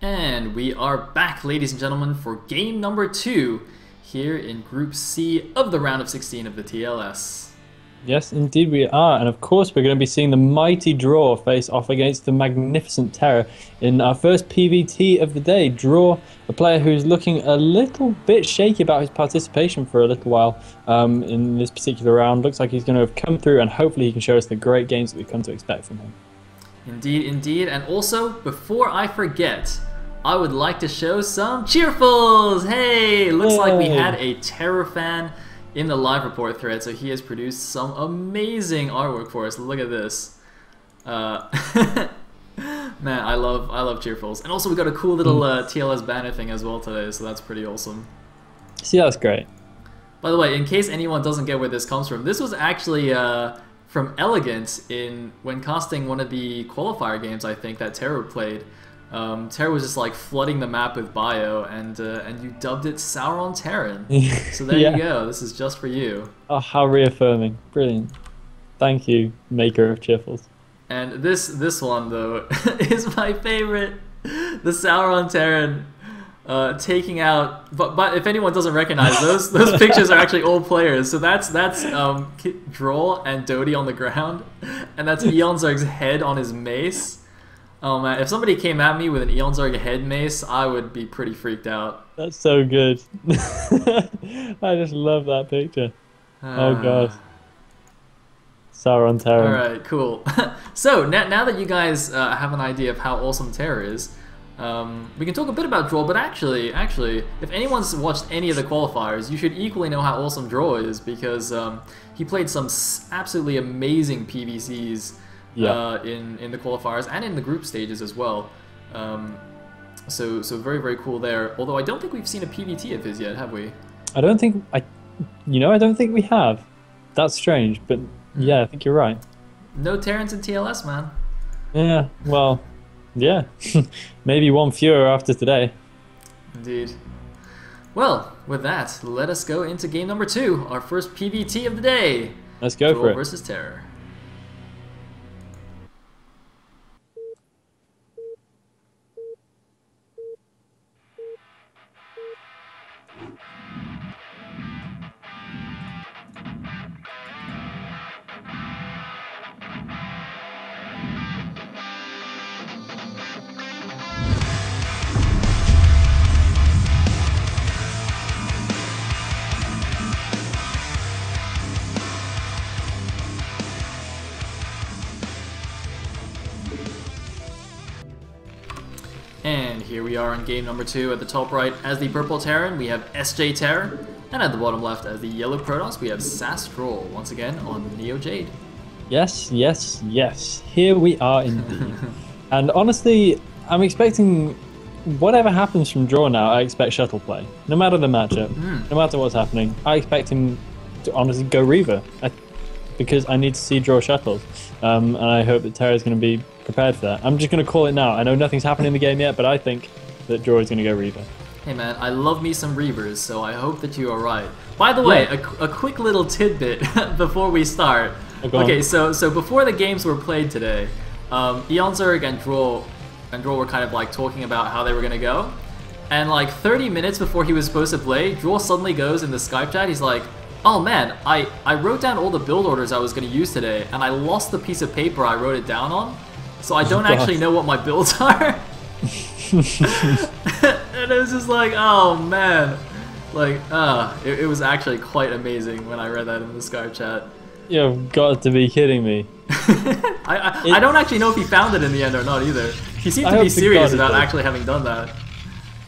And we are back, ladies and gentlemen, for game number 2 here in Group C of the round of 16 of the TLS. Yes, indeed we are. And of course, we're going to be seeing the mighty dRaW face off against the magnificent TerrOr in our first PvT of the day. dRaW, a player who's looking a little bit shaky about his participation for a little while in this particular round. Looks like he's going to have come through, and hopefully he can show us the great games that we've come to expect from him. Indeed, indeed. And also, before I forget, I would like to show some cheerfuls! Hey! Looks like we had a TerrOr fan in the live report thread, so he has produced some amazing artwork for us. Look at this. Man, I love cheerfuls. And also we got a cool little TLS banner thing as well today, so that's pretty awesome. See, that's great. By the way, in case anyone doesn't get where this comes from, this was actually from Elegant when casting one of the qualifier games, I think, that TerrOr played. TerrOr was just like flooding the map with bio, and you dubbed it Sauron Terran. So there you go. This is just for you. Oh, how reaffirming! Brilliant. Thank you, maker of cheerfuls. And this one though is my favorite. The Sauron Terran taking out. But if anyone doesn't recognize those pictures are actually old players. So that's dRaW and Dodie on the ground, and that's Eonzarg's head on his mace. Oh man, if somebody came at me with an Eonzarg head mace, I would be pretty freaked out. That's so good. I just love that picture. Oh god. Sauron Terran. Alright, cool. So, now that you guys have an idea of how awesome TerrOr is, we can talk a bit about dRaW, but actually, if anyone's watched any of the qualifiers, you should equally know how awesome dRaW is, because he played some absolutely amazing PVCs in the qualifiers and in the group stages as well. So very, very cool there. Although I don't think we've seen a PVT of his yet, have we? I don't think I don't think we have. That's strange, but yeah, I think you're right. No Terrans in TLS, man. Yeah, well, yeah. Maybe one fewer after today. Indeed. Well, with that, let us go into game number 2, our first PVT of the day. Let's go for it. Versus TerrOr. And here we are in game number 2. At the top right, as the purple Terran, we have SJ Terror, and at the bottom left, as the yellow Protoss, we have sastroll, once again on Neo Jade. Yes, yes, yes. Here we are indeed. And honestly, I'm expecting whatever happens from dRaW now. I expect shuttle play, no matter the matchup, no matter what's happening. I expect him to honestly go Reaver, because I need to see dRaW shuttles, and I hope that TerrOr is going to be prepared for that. I'm just going to call it now. I know nothing's happened in the game yet, but I think that dRaW is going to go Reaver. Hey man, I love me some Reavers, so I hope that you are right. By the way, a quick little tidbit before we start. Okay, so before the games were played today, Eonzarg and dRaW were kind of like talking about how they were going to go. And like 30 minutes before he was supposed to play, dRaW suddenly goes in the Skype chat, he's like, oh man, I wrote down all the build orders I was going to use today, and I lost the piece of paper I wrote it down on, so I don't actually know what my builds are. And it was just like, oh man. Like, it was actually quite amazing when I read that in the Skype chat. You've got to be kidding me. I don't actually know if he found it in the end or not either. He seemed to be serious about actually having done that.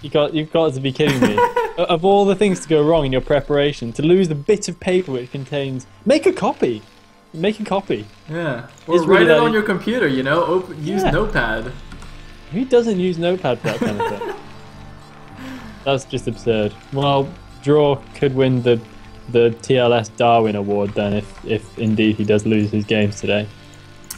You've got to be kidding me. Of all the things to go wrong in your preparation, to lose the bit of paper which contains... Make a copy! Make a copy. Yeah. Or write it on your computer, you know? Use Notepad. Who doesn't use Notepad for that kind of thing? That's just absurd. Well, dRaW could win the TLS Darwin Award then if indeed he does lose his games today.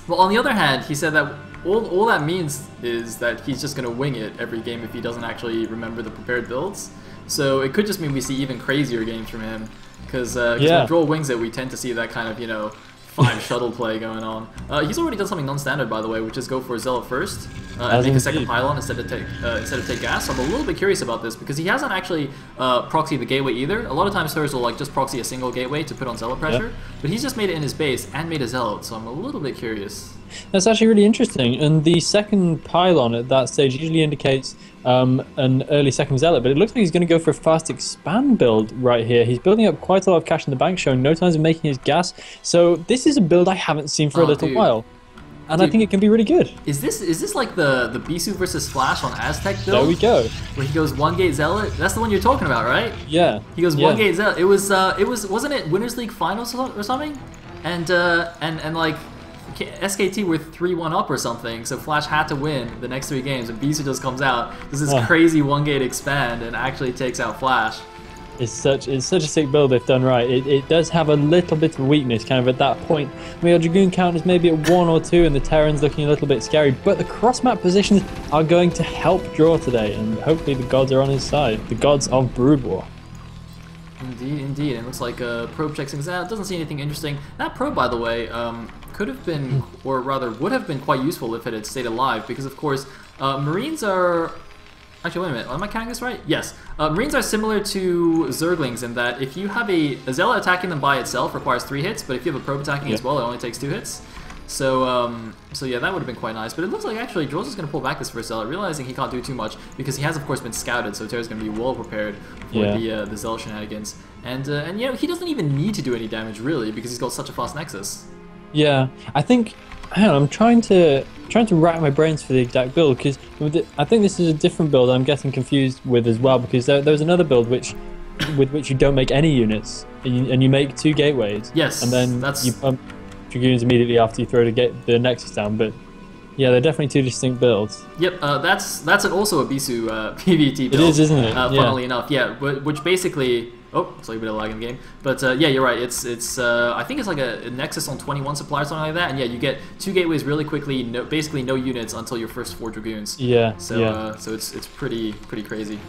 Well, on the other hand, he said that all that means is that he's just going to wing it every game if he doesn't actually remember the prepared builds. So it could just mean we see even crazier games from him. Because when dRaW wings it, we tend to see that kind of, you know, Fine shuttle play going on. He's already done something non-standard, by the way, which is go for Zealot first and make a second pylon instead of take gas. So I'm a little bit curious about this because he hasn't actually proxied the gateway either. A lot of times Terrors will like just proxy a single gateway to put on Zealot pressure, but he's just made it in his base and made a Zealot, so I'm a little bit curious. That's actually really interesting, and the second pylon at that stage usually indicates an early second Zealot, but it looks like he's going to go for a fast expand build right here. He's building up quite a lot of cash in the bank, showing no signs of making his gas, so this is a build I haven't seen for a little while, and I think it can be really good. Is this like the Bisu versus Flash on Aztec build? There we go. Where he goes 1-gate Zealot? That's the one you're talking about, right? Yeah. He goes 1-gate Zealot. It was wasn't it Winners League Finals or something? And like SKT were 3-1 up or something, so Flash had to win the next 3 games, and Bisu just comes out, does this crazy 1-gate expand, and actually takes out Flash. It's such a sick build if done right. It does have a little bit of weakness, kind of at that point where your Dragoon count is maybe at 1 or 2, and the Terran's looking a little bit scary, but the cross-map positions are going to help draw today, and hopefully the gods are on his side, the gods of Brood War. Indeed, indeed. It looks like probe checks things out. Doesn't see anything interesting. That probe, by the way, could have been, or rather would have been quite useful if it had stayed alive, because of course Marines are... Actually, wait a minute, am I counting this right? Yes. Marines are similar to Zerglings in that if you have a Zealot attacking them by itself requires 3 hits, but if you have a probe attacking as well, it only takes 2 hits. So, so yeah, that would have been quite nice. But it looks like actually Droz is going to pull back this first Zealot, realizing he can't do too much because he has, of course, been scouted. So Terra's going to be well prepared for the Zealot shenanigans. And you know, he doesn't even need to do any damage really because he's got such a fast Nexus. Yeah, I think I'm trying to rack my brains for the exact build because I think this is a different build I'm getting confused with as well, because there was another build with which you don't make any units and you make 2 gateways. Yes, and then you pump Dragoons immediately after you throw the Nexus down. But yeah, they're definitely 2 distinct builds. Yep, that's also a Bisu PvT build. It is, isn't it? Funnily enough, yeah, which basically... Oh, it's like a bit of lag in the game. But yeah, you're right. It's I think it's like a Nexus on 21 supply or something like that. And yeah, you get 2 gateways really quickly, basically no units until your first 4 Dragoons. Yeah. So so it's pretty crazy.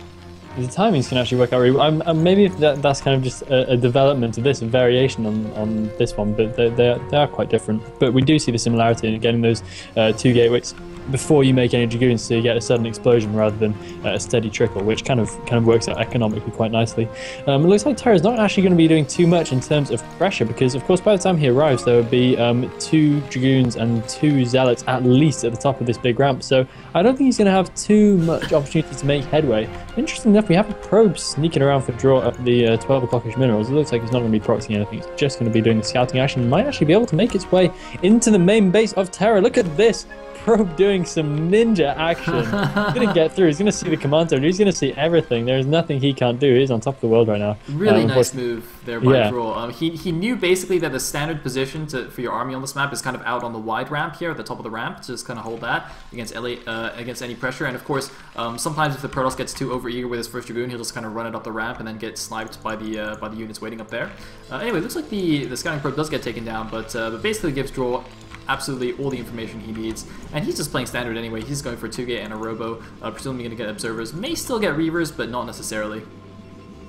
The timings can actually work out really. Maybe if that's kind of just a development of this, a variation on this one, but they are quite different. But we do see the similarity in getting those 2 gateways before you make any Dragoons, so you get a sudden explosion rather than a steady trickle, which kind of works out economically quite nicely. It looks like Terra's not actually going to be doing too much in terms of pressure, because of course by the time he arrives there would be 2 Dragoons and 2 Zealots at least at the top of this big ramp, so I don't think he's going to have too much opportunity to make headway. Interesting enough, we have a probe sneaking around for draw up the 12 o'clockish minerals. It looks like he's not going to be proxying anything, he's just going to be doing the scouting action. He might actually be able to make its way into the main base of Terra. Look at this! Probe doing some ninja action. He's going to get through, he's going to see the command center, he's going to see everything. There's nothing he can't do. He's on top of the world right now. Really nice move there by Draw. He knew basically that the standard position for your army on this map is kind of out on the wide ramp here at the top of the ramp. Just kind of hold that against any pressure. And of course, sometimes if the Protoss gets too overeager with his first Dragoon, he'll just kind of run it up the ramp and then get sniped by the units waiting up there. Anyway, it looks like the scouting probe does get taken down, but basically gives Draw absolutely all the information he needs, and he's just playing standard anyway. He's going for a 2-gate and a robo, presumably going to get observers, may still get reavers, but not necessarily.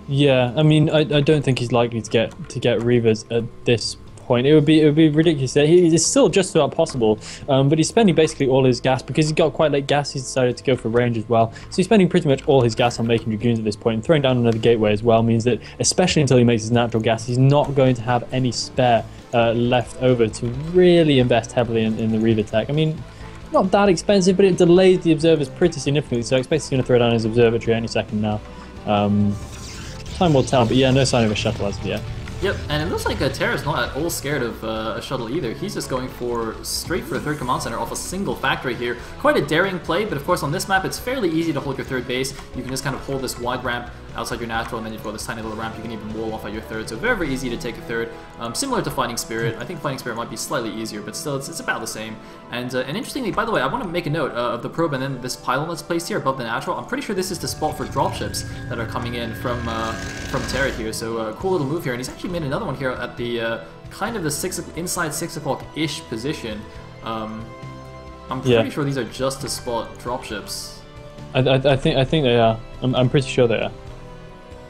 Yeah, I mean, I don't think he's likely to get reavers at this point. It would be ridiculous. He's still just about possible, but he's spending basically all his gas because he got quite late gas. He's decided to go for range as well, so he's spending pretty much all his gas on making Dragoons at this point. And throwing down another gateway as well means that, especially until he makes his natural gas, he's not going to have any spare left over to really invest heavily in the Reaver tech. I mean, not that expensive, but it delays the observers pretty significantly, so I expect he's going to throw down his observatory any second now. Time will tell, but yeah, no sign of a shuttle as of yet. Yep, and it looks like Terra's not at all scared of a shuttle either. He's just going straight for a 3rd command center off a single factory here. Quite a daring play, but of course on this map it's fairly easy to hold your 3rd base. You can just kind of hold this wide ramp outside your natural, and then you've got this tiny little ramp you can even wall off at your 3rd, so very, very easy to take a 3rd. Similar to Fighting Spirit. I think Fighting Spirit might be slightly easier, but still it's about the same. And interestingly, by the way, I want to make a note of the probe and then this pylon that's placed here above the natural. I'm pretty sure this is the spot for dropships that are coming in from Terra here, so cool little move here, and he's actually made another one here at the kind of the inside 6 o'clock-ish position. I'm pretty sure these are just to spot dropships. I think they are. I'm pretty sure they are.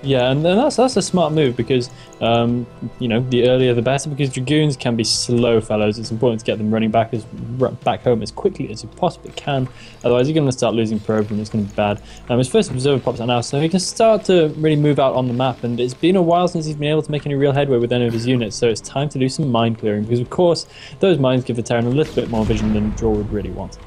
Yeah, and that's a smart move because, you know, the earlier the better, because Dragoons can be slow fellows. It's important to get them running back home as quickly as you possibly can. Otherwise, you're going to start losing probes and it's going to be bad. His first observer pops out now, so he can start to really move out on the map. And it's been a while since he's been able to make any real headway with any of his units, so it's time to do some mine clearing because, of course, those mines give the Terran a little bit more vision than Draw would really want.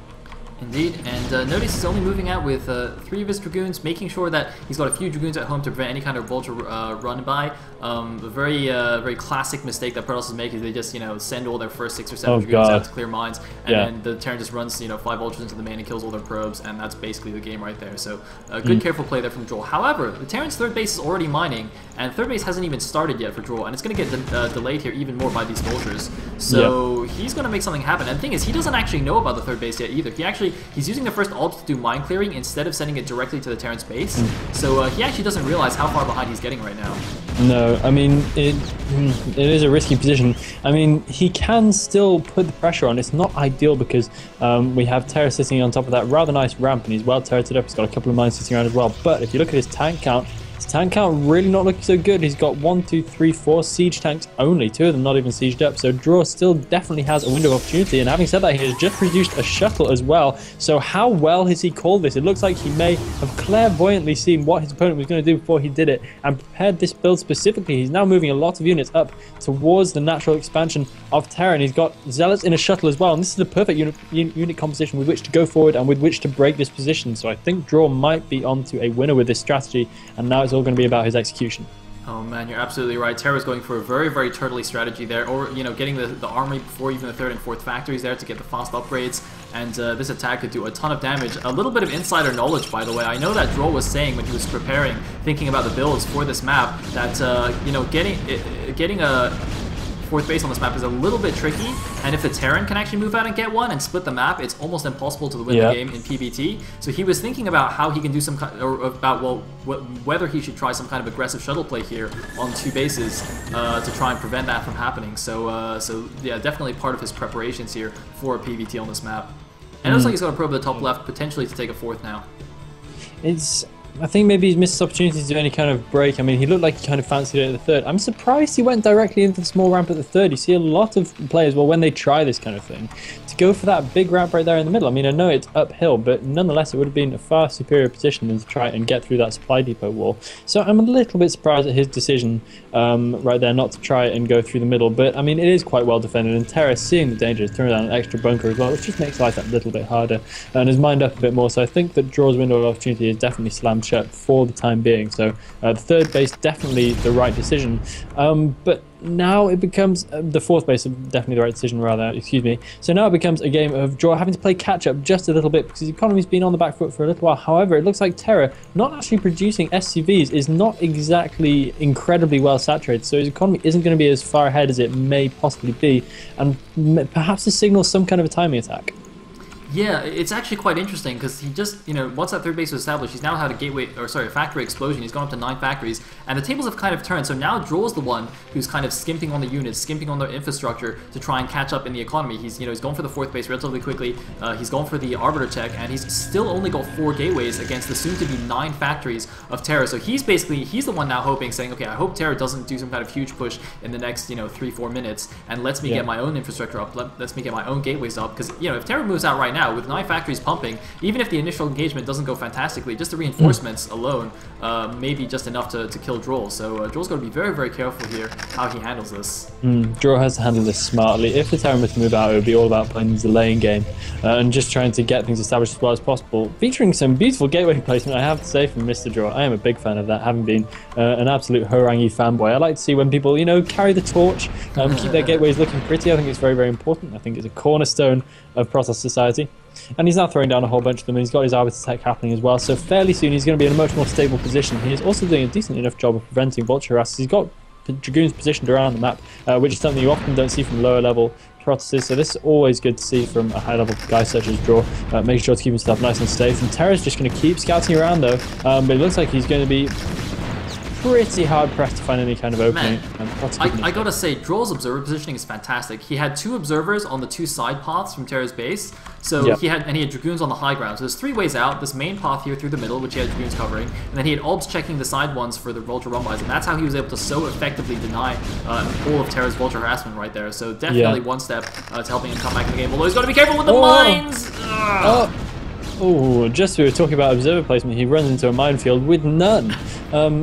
Indeed, and notice he's only moving out with 3 of his Dragoons, making sure that he's got a few Dragoons at home to prevent any kind of vulture run by. A very classic mistake that Protoss make is they just, you know, send all their first 6 or 7 Dragoons out to clear mines, and then the Terran just runs, you know, 5 vultures into the main and kills all their probes, and that's basically the game right there. So good careful play there from Droll. However, the Terran's third base is already mining, and third base hasn't even started yet for Droll, and it's going to get delayed here even more by these vultures. So he's going to make something happen. And the thing is, he doesn't actually know about the third base yet either. He's using the first ult to do mine clearing instead of sending it directly to the Terran's base. So he actually doesn't realize how far behind he's getting right now. No, I mean, it is a risky position. I mean, he can still put the pressure on. It's not ideal because we have Terra sitting on top of that rather nice ramp, and he's well turreted up. He's got a couple of mines sitting around as well. But if you look at his tank count really not looking so good. He's got 1, 2, 3, 4 siege tanks only, 2 of them not even sieged up. So Draw still definitely has a window of opportunity. And having said that, he has just produced a shuttle as well. So how well has he called this? It looks like he may have clairvoyantly seen what his opponent was going to do before he did it and prepared this build specifically. He's now moving a lot of units up towards the natural expansion of Terra. And he's got Zealots in a shuttle as well. And this is the perfect unit composition with which to go forward and with which to break this position. So I think Draw might be onto a winner with this strategy. And now it's all going to be about his execution. Oh man, you're absolutely right. Terra's going for a very, very turtley strategy there, or, you know, getting the armory before even the 3rd and 4th factories there to get the fast upgrades, and this attack could do a ton of damage. A little bit of insider knowledge, by the way. I know that Droll was saying when he was preparing, thinking about the builds for this map, that, you know, getting a 4th base on this map is a little bit tricky, and if the Terran can actually move out and get one and split the map, it's almost impossible to win the game in PvT. So he was thinking about how he can do some kind, or about, well, whether he should try some kind of aggressive shuttle play here on 2 bases to try and prevent that from happening. So, yeah, definitely part of his preparations here for a PvT on this map. And it looks like he's got a probe at the top left, potentially to take a 4th now. I think maybe he's missed his opportunity to do any kind of break. I mean, he looked like he kind of fancied it at the 3rd. I'm surprised he went directly into the small ramp at the 3rd. You see a lot of players, well, when they try this kind of thing, to go for that big ramp right there in the middle. I mean, I know it's uphill, but nonetheless, it would have been a far superior position than to try and get through that supply depot wall. So I'm a little bit surprised at his decision right there not to try and go through the middle. But, I mean, it is quite well defended, and Terra, seeing the danger, is throwing down an extra bunker as well, which just makes life that little bit harder and has mined up a bit more. So I think that Draw's window of opportunity is definitely slammed shut for the time being. So the 3rd base, definitely the right decision. But now it becomes the 4th base, definitely the right decision, rather, excuse me. So now it becomes a game of Draw having to play catch up just a little bit because the economy's been on the back foot for a little while. However, it looks like Terra not actually producing SCVs is not exactly incredibly well saturated, so his economy isn't going to be as far ahead as it may possibly be, and perhaps this signals some kind of a timing attack. Yeah, it's actually quite interesting because he just, you know, once that 3rd base was established, he's now had a factory explosion. He's gone up to 9 factories, and the tables have kind of turned. So now Droll's the one who's kind of skimping on the units, skimping on the infrastructure to try and catch up in the economy. He's, you know, he's going for the 4th base relatively quickly. He's going for the Arbiter tech, and he's still only got 4 gateways against the soon-to-be 9 factories of Terra. So he's the one now hoping, saying, okay, I hope Terra doesn't do some kind of huge push in the next, you know, 3-4 minutes, and lets me get my own infrastructure up, lets me get my own gateways up. Because, you know, if Terra moves out right now with 9 factories pumping, even if the initial engagement doesn't go fantastically, just the reinforcements alone may be just enough to kill Droll. So Droll's got to be very, very careful here how he handles this. Droll has to handle this smartly. If the Terran were to move out, it would be all about playing the delaying game and just trying to get things established as well as possible. Featuring some beautiful gateway placement, I have to say, from Mr. Droll. I am a big fan of that, having been an absolute harangue fanboy. I like to see when people, you know, carry the torch, keep their gateways looking pretty. I think it's very, very important. I think it's a cornerstone of Protoss society. And he's now throwing down a whole bunch of them, and he's got his Arbiter tech happening as well, so fairly soon he's going to be in a much more stable position. He is also doing a decent enough job of preventing vulture harass. He's got Dragoons positioned around the map, which is something you often don't see from lower level Protosses, so this is always good to see from a high level guy such as Draw, making sure to keep himself nice and safe. And Terra's just going to keep scouting around though, but it looks like he's going to be pretty hard pressed to find any kind of opening. Man, I gotta say, draw's observer positioning is fantastic. He had 2 observers on the 2 side paths from Terra's base, so he had dragoons on the high ground. So there's 3 ways out. This main path here through the middle, which he had dragoons covering, and then he had obs checking the side ones for the vulture run-bys, and that's how he was able to so effectively deny all of Terra's vulture harassment right there. So definitely one step to helping him come back in the game. Although he's got to be careful with the mines. Oh, just we were talking about observer placement, he runs into a minefield with none.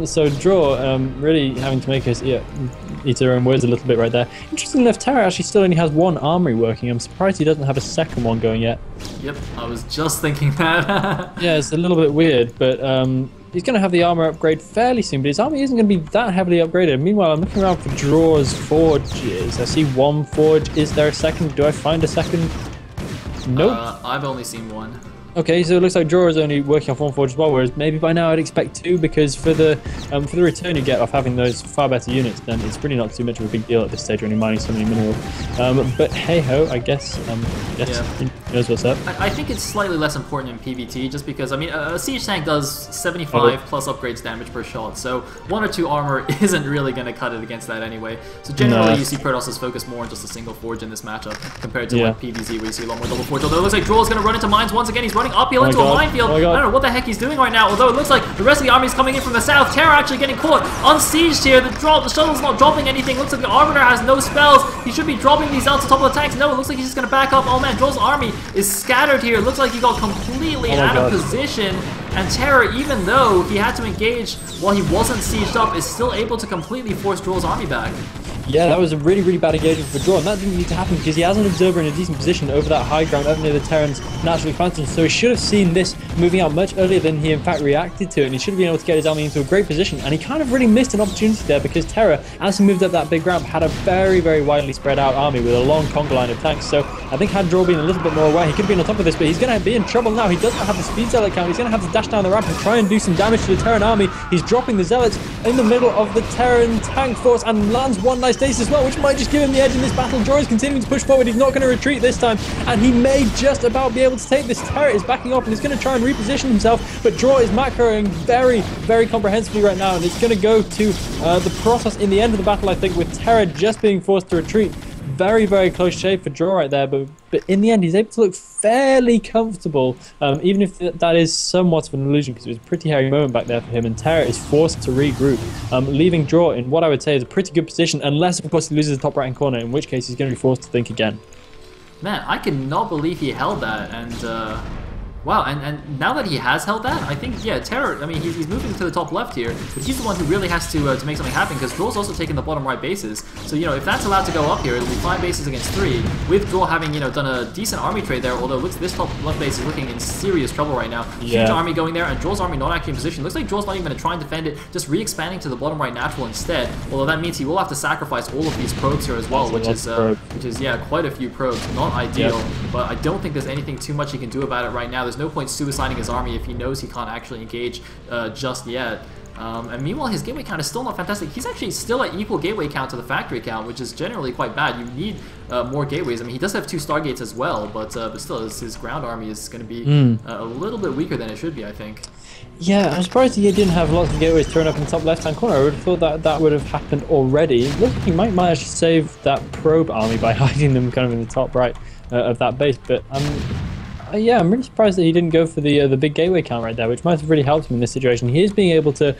So dRaW really having to make his eat her own words a little bit right there. Interesting enough, Terror actually still only has 1 armory working. I'm surprised he doesn't have a second one going yet. Yep, I was just thinking that. Yeah, it's a little bit weird, but he's going to have the armor upgrade fairly soon, but his army isn't going to be that heavily upgraded. Meanwhile, I'm looking around for dRaw's forges. I see 1 forge. Is there a second? Do I find a second? Nope. I've only seen 1. Okay, so it looks like dRaW is only working off 1 forge as well, whereas maybe by now I'd expect 2, because for the return you get off having those far better units, then it's really not too much of a big deal at this stage when you're mining so many minerals. But hey ho, I guess who knows what's up. I think it's slightly less important in PvT, just because I mean a siege tank does 75 plus upgrades damage per shot, so 1 or 2 armor isn't really going to cut it against that anyway. So generally you see Protoss focus more on just a single forge in this matchup compared to like PvZ where you see a lot more double forge. Although it looks like dRaw's going to run into mines once again. He's running uphill into a minefield. I don't know what the heck he's doing right now, although it looks like the rest of the army is coming in from the south. Terror actually getting caught unsieged here. The shuttle's not dropping anything. Looks like the Arbiter has no spells. He should be dropping these out to top of the tanks. No, it looks like he's just going to back up. Oh man, dRaw's army is scattered here. It looks like he got completely out of position. And Terror, even though he had to engage while he wasn't sieged up, is still able to completely force dRaw's army back. Yeah, that was a really, really bad engagement for dRaW, and that didn't need to happen because he has an observer in a decent position over that high ground up near the Terran's naturally fountain, so he should have seen this moving out much earlier than he in fact reacted to it, and he should have been able to get his army into a great position, and he kind of really missed an opportunity there because Terror, as he moved up that big ramp, had a very, very widely spread out army with a long conga line of tanks, so I think had dRaW been a little bit more aware, he could have been on top of this, but he's going to be in trouble now. He doesn't have the speed zealot count. He's going to have to dash down the ramp and try and do some damage to the Terran army. He's dropping the zealots in the middle of the Terran tank force and lands 1 nice dace as well, which might just give him the edge in this battle. dRaW is continuing to push forward. He's not going to retreat this time, and he may just about be able to take this. Terror is backing off and he's going to try and reposition himself, but dRaW is macroing very, very comprehensively right now, and it's going to go to the Protoss in the end of the battle, I think, with Terror just being forced to retreat. Very, very close shave for dRaW right there, but in the end he's able to look fairly comfortable, even if that is somewhat of an illusion because it was a pretty hairy moment back there for him, and Terror is forced to regroup, leaving dRaW in what I would say is a pretty good position, unless of course he loses the top right hand corner, in which case he's going to be forced to think again. Man, I cannot believe he held that, and wow, and now that he has held that, I think, yeah, Terror, I mean, he's moving to the top left here, but he's the one who really has to make something happen, because dRaw's also taking the bottom right bases. So, you know, if that's allowed to go up here, it'll be 5 bases against 3, with dRaw having, you know, done a decent army trade there, although it looks this top left base is looking in serious trouble right now. Huge army going there, and dRaw's army not actually in position. Looks like dRaw's not even going to try and defend it, just re-expanding to the bottom right natural instead, although that means he will have to sacrifice all of these probes here as well, which is, yeah, quite a few probes. Not ideal, but I don't think there's anything too much he can do about it right now. There's no point suiciding his army if he knows he can't actually engage just yet. And meanwhile, his gateway count is still not fantastic. He's actually still at equal gateway count to the factory count, which is generally quite bad. You need more gateways. I mean, he does have 2 Stargates as well, but still, his ground army is going to be a little bit weaker than it should be, I think. Yeah, I'm surprised he didn't have lots of gateways thrown up in the top left-hand corner. I would have thought that that would have happened already. It looks like he might manage to save that probe army by hiding them kind of in the top right of that base, but yeah, I'm really surprised that he didn't go for the big gateway count right there, which might have really helped him in this situation. He is being able to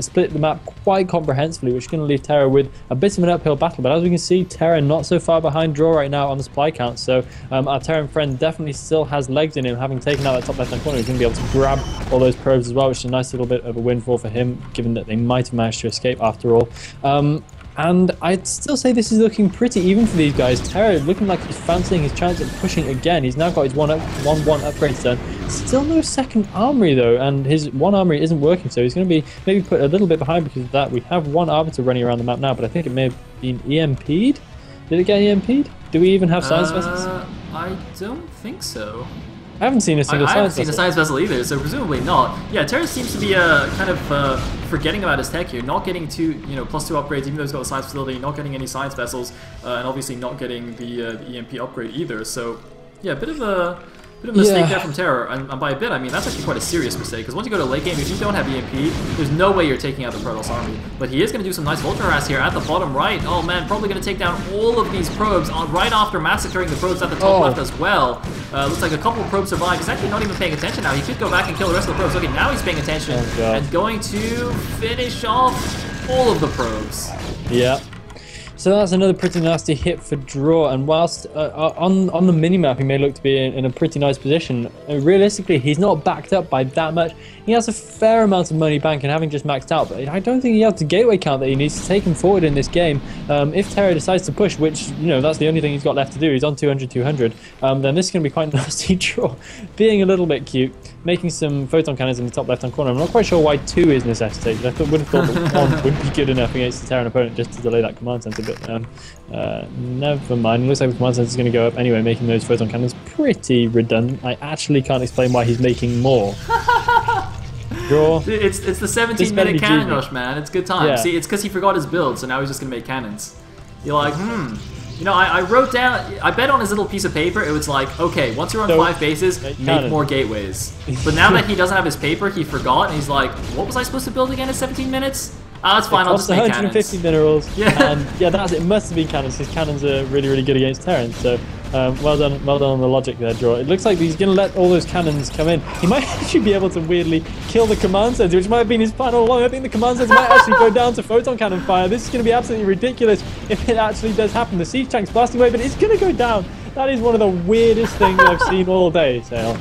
split the map quite comprehensively, which is going to leave Terror with a bit of an uphill battle. But as we can see, Terror not so far behind dRaW right now on the supply count. So our Terran friend definitely still has legs in him, having taken out that top left-hand corner. He's going to be able to grab all those probes as well, which is a nice little bit of a windfall for him, given that they might have managed to escape after all. And I'd still say this is looking pretty even for these guys. Terror looking like he's fancying his chance at pushing again. He's now got his 1-1 upgrades done. Still no second armory though, and his 1 armory isn't working, so he's going to be maybe put a little bit behind because of that. We have 1 Arbiter running around the map now, but I think it may have been EMP'd. Did it get EMP'd? Do we even have science vessels? I don't think so. I haven't seen a single I science haven't seen a science vessel either, so presumably not. Yeah, Terror seems to be kind of forgetting about his tech here, not getting +2 upgrades, even though he's got a science facility, not getting any science vessels, and obviously not getting the EMP upgrade either. So yeah, a bit of Bit of a mistake there from TerrOr, and by a bit, I mean, that's actually quite a serious mistake, because once you go to late game, if you don't have EMP, there's no way you're taking out the Protoss army. But he is going to do some nice Vulture harass here at the bottom right. Oh man, probably going to take down all of these probes right after massacring the probes at the top left as well. Looks like a couple of probes survive. He's actually not even paying attention now. He could go back and kill the rest of the probes. Okay, now he's paying attention and going to finish off all of the probes. Yeah. So that's another pretty nasty hit for dRaW, and whilst on the minimap he may look to be in a pretty nice position, realistically he's not backed up by that much. He has a fair amount of money bank and having just maxed out, but I don't think he has the gateway count that he needs to take him forward in this game. If TerrOr decides to push, which, you know, that's the only thing he's got left to do, he's on 200, then this is going to be quite nasty. dRaW being a little bit cute, making some photon cannons in the top left-hand corner. I'm not quite sure why 2 is necessitated. I would have thought that 1 would be good enough against the Terran opponent just to delay that command center, but never mind. It looks like the command center is going to go up anyway, making those photon cannons pretty redundant. I actually can't explain why he's making more. dRaW. It's the 17-minute cannon rush, man. It's good time. Yeah. See, it's because he forgot his build, so now he's just going to make cannons. You're like, You know, I wrote down, I bet on his little piece of paper, it was like, okay, once you're on 5 bases, make more gateways. But now that he doesn't have his paper, he forgot, and he's like, what was I supposed to build again in 17 minutes? Oh, that's fine, I'll just make 150 cannons. minerals. Yeah. And yeah, that's it. Must have been cannons, because cannons are really, really good against Terrans. So well done on the logic there, dRaW. It looks like he's going to let all those cannons come in. He might actually be able to weirdly kill the command center, which might have been his plan all along. I think the command center might actually go down to photon cannon fire. This is going to be absolutely ridiculous if it actually does happen. The siege tank's blasting away, but it's going to go down. That is one of the weirdest things I've seen all day, Sale.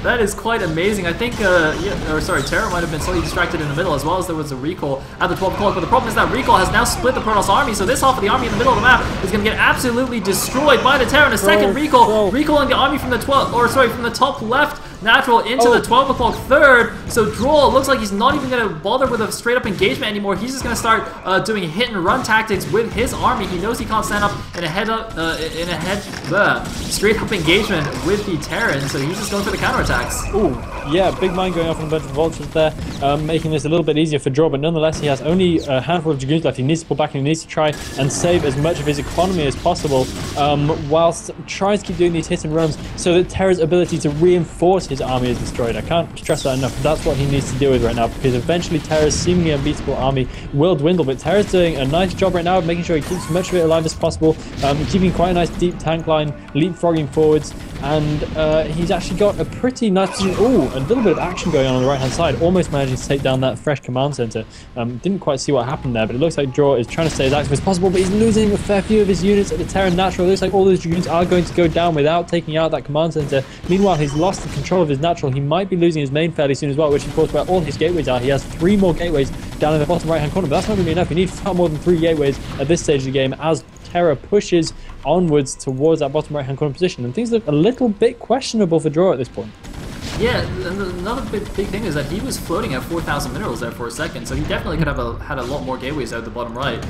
That is quite amazing. I think, TerrOr might have been slightly distracted in the middle, as well as there was a recall at the 12 o'clock. But the problem is that recall has now split the Protoss army, so this half of the army in the middle of the map is going to get absolutely destroyed by the Terror. And a second recall, recalling the army from the from the top left natural into the 12 o'clock third. So dRaW looks like he's not even going to bother with a straight up engagement anymore. He's just going to start doing hit and run tactics with his army. He knows he can't stand up in a straight up engagement with the Terran, so he's just going for the counterattacks. Ooh, yeah, big mine going off on a bunch of vultures there, making this a little bit easier for dRaW, but nonetheless he has only a handful of Dragoons left. He needs to pull back and he needs to try and save as much of his economy as possible, whilst trying to keep doing these hit and runs so that Terror's ability to reinforce his army is destroyed. I can't stress that enough. That's what he needs to deal with right now, because eventually Terror's seemingly unbeatable army will dwindle, but Terror's doing a nice job right now of making sure he keeps as much of it alive as possible, keeping quite a nice deep tank line, leapfrogging forwards, and he's actually got a pretty nice position. Ooh, a little bit of action going on the right hand side, almost managing to take down that fresh command center. Didn't quite see what happened there, but it looks like dRaW is trying to stay as active as possible, but he's losing a fair few of his units at the Terran natural. It looks like all those Dragoons are going to go down without taking out that command center. Meanwhile, he's lost the control of his natural. He might be losing his main fairly soon as well, which of course where all his gateways are. He has 3 more gateways down in the bottom right hand corner, but that's not going to be enough. You need far more than 3 gateways at this stage of the game as Terror pushes onwards towards that bottom right hand corner position, and things look a little bit questionable for dRaW at this point. Yeah, and another big thing is that he was floating at 4,000 minerals there for a second, so he definitely could have had a lot more gateways out at the bottom right,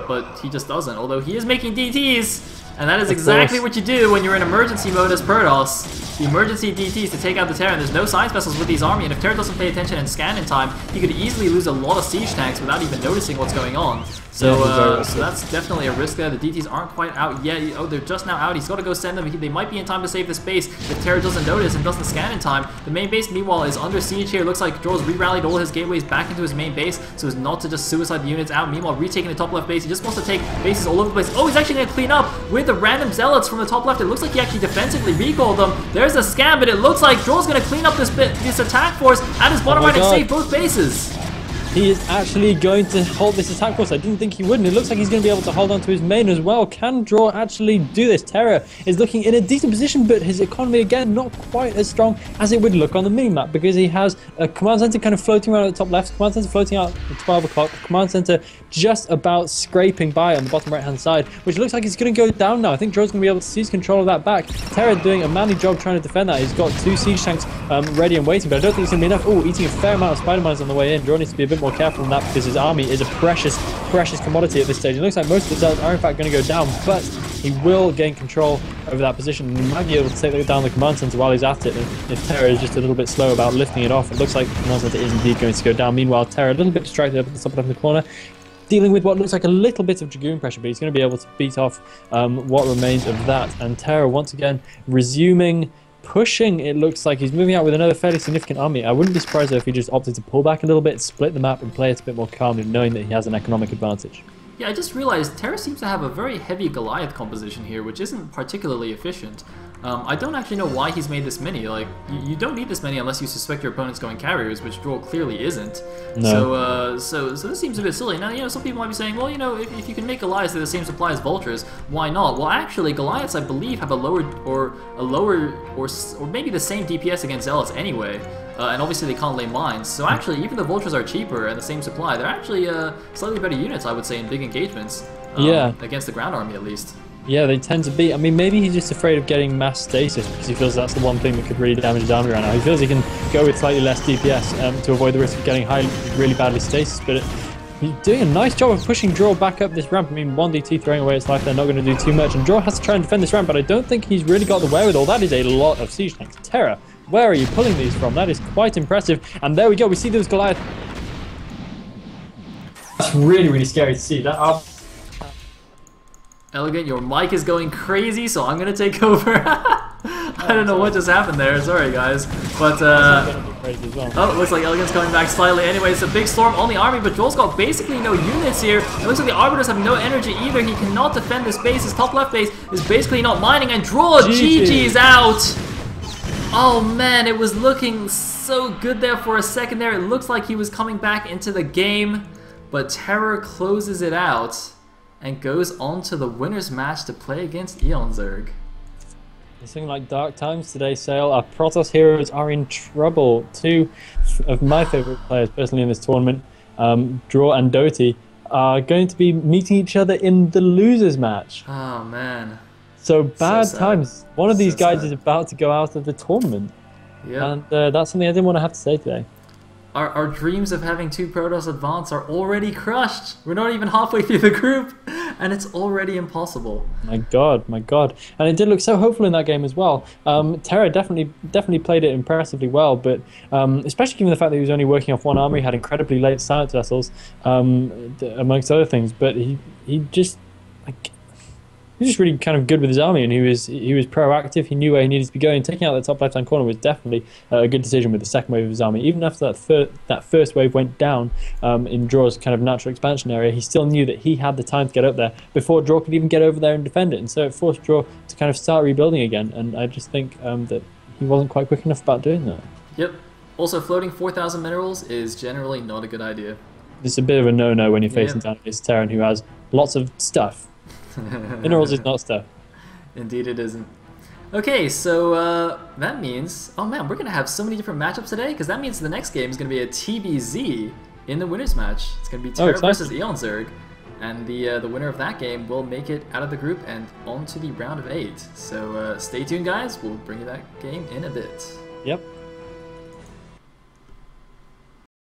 but he just doesn't, although he is making DTs, and that is exactly what you do when you're in emergency mode as Protoss. The emergency DTs to take out the Terror, and there's no science vessels with these army, and if Terror doesn't pay attention and scan in time, he could easily lose a lot of siege tanks without even noticing what's going on. So, so that's definitely a risk there. The DTs aren't quite out yet. Oh, they're just now out. He's got to go send them. They might be in time to save this base if Terror doesn't notice and doesn't scan in time. The main base, meanwhile, is under siege here. Looks like dRaw's re-rallied all his gateways back into his main base so as not to just suicide the units out. Meanwhile, retaking the top left base. He just wants to take bases all over the place. Oh, he's actually going to clean up with the random zealots from the top left. It looks like he actually defensively recalled them. There's a scam, but it looks like dRaw's going to clean up this attack force at his bottom right and save both bases. He is actually going to hold this attack force. I didn't think he would, and it looks like he's going to be able to hold on to his main as well. Can dRaW actually do this? Terror is looking in a decent position, but his economy, again, not quite as strong as it would look on the minimap, because he has a command center kind of floating around at the top left, command center floating out at 12 o'clock, command center just about scraping by on the bottom right-hand side, which looks like it's going to go down now. I think dRaw's going to be able to seize control of that back. Terror doing a manly job trying to defend that. He's got 2 siege tanks ready and waiting, but I don't think it's going to be enough. Oh, eating a fair amount of spider mines on the way in. dRaW needs to be a bit more careful on that, because his army is a precious commodity at this stage. It looks like most of the zealots are in fact going to go down, but he will gain control over that position, and he might be able to take down the command center while he's at it. And if Terror is just a little bit slow about lifting it off, it looks like the command center is indeed going to go down. Meanwhile, Terror a little bit distracted up at the top left in the corner, dealing with what looks like a little bit of Dragoon pressure, but he's going to be able to beat off what remains of that. And Terror once again resuming pushing. It looks like he's moving out with another fairly significant army. I wouldn't be surprised if he just opted to pull back a little bit, split the map, and play it a bit more calmly, knowing that he has an economic advantage. Yeah, I just realized TerrOr seems to have a very heavy Goliath composition here, which isn't particularly efficient. I don't actually know why he's made this many. Like, you don't need this many unless you suspect your opponent's going carriers, which dRaW clearly isn't. No. So this seems a bit silly. Now, some people might be saying, well, if you can make Goliaths at the same supply as Vultures, why not? Well, actually, Goliaths, I believe, have a lower or maybe the same DPS against Zealots anyway. And obviously they can't lay mines, so actually even the Vultures are cheaper and the same supply. They're actually slightly better units, I would say, in big engagements. Against the ground army, at least. Yeah, they tend to be. I mean, maybe he's just afraid of getting mass stasis because he feels that's the one thing that could really damage his army right now. He feels he can go with slightly less DPS to avoid the risk of getting really badly stasis, but he's doing a nice job of pushing dRaW back up this ramp. I mean, 1DT throwing away its life, they're not going to do too much, and dRaW has to try and defend this ramp, but I don't think he's really got the wherewithal. That is a lot of siege tanks. TerrOr, where are you pulling these from? That is quite impressive, and there we go, we see those Goliath. That's really, really scary to see. That Elegant, your mic is going crazy, so I'm gonna take over. I don't know what just happened there. Sorry, guys. But oh, it looks like Elegant's coming back slightly. Anyway, it's a big storm on the army, but dRaw's got basically no units here. It looks like the Arbiters have no energy either. He cannot defend this base. His top left base is basically not mining, and dRaw GG's out. Oh man, it was looking so good there for a second there. It looks like he was coming back into the game, but TerrOr closes it out and goes on to the winner's match to play against eonZerg. It's looking like dark times today, Sale. Our Protoss heroes are in trouble. Two of my favourite players personally in this tournament, dRaW and Doty, are going to be meeting each other in the losers match. Oh man. So bad times. One of these guys is about to go out of the tournament. Yeah. And that's something I didn't want to have to say today. Our dreams of having two Protoss advance are already crushed. We're not even halfway through the group, and it's already impossible. My God. And it did look so hopeful in that game as well. TerrOr definitely played it impressively well, but especially given the fact that he was only working off one army, had incredibly late silence vessels, amongst other things. But he just really kind of good with his army, and he was proactive. He knew where he needed to be going. Taking out that top left-hand corner was definitely a good decision with the second wave of his army. Even after that first wave went down in dRaw's kind of natural expansion area, he still knew that he had the time to get up there before dRaW could even get over there and defend it. And so it forced dRaw to kind of start rebuilding again. And I just think that he wasn't quite quick enough about doing that. Yep. Also, floating 4,000 minerals is generally not a good idea. It's a bit of a no-no when you're facing down against Terran, who has lots of stuff. Minerals is not stuff. Indeed it isn't. Okay, so that means... Oh man, we're going to have so many different matchups today, because that means the next game is going to be a TBZ in the winner's match. It's going to be TerrOr versus eonZerg, and the winner of that game will make it out of the group and on to the round of 8. So stay tuned, guys. We'll bring you that game in a bit. Yep.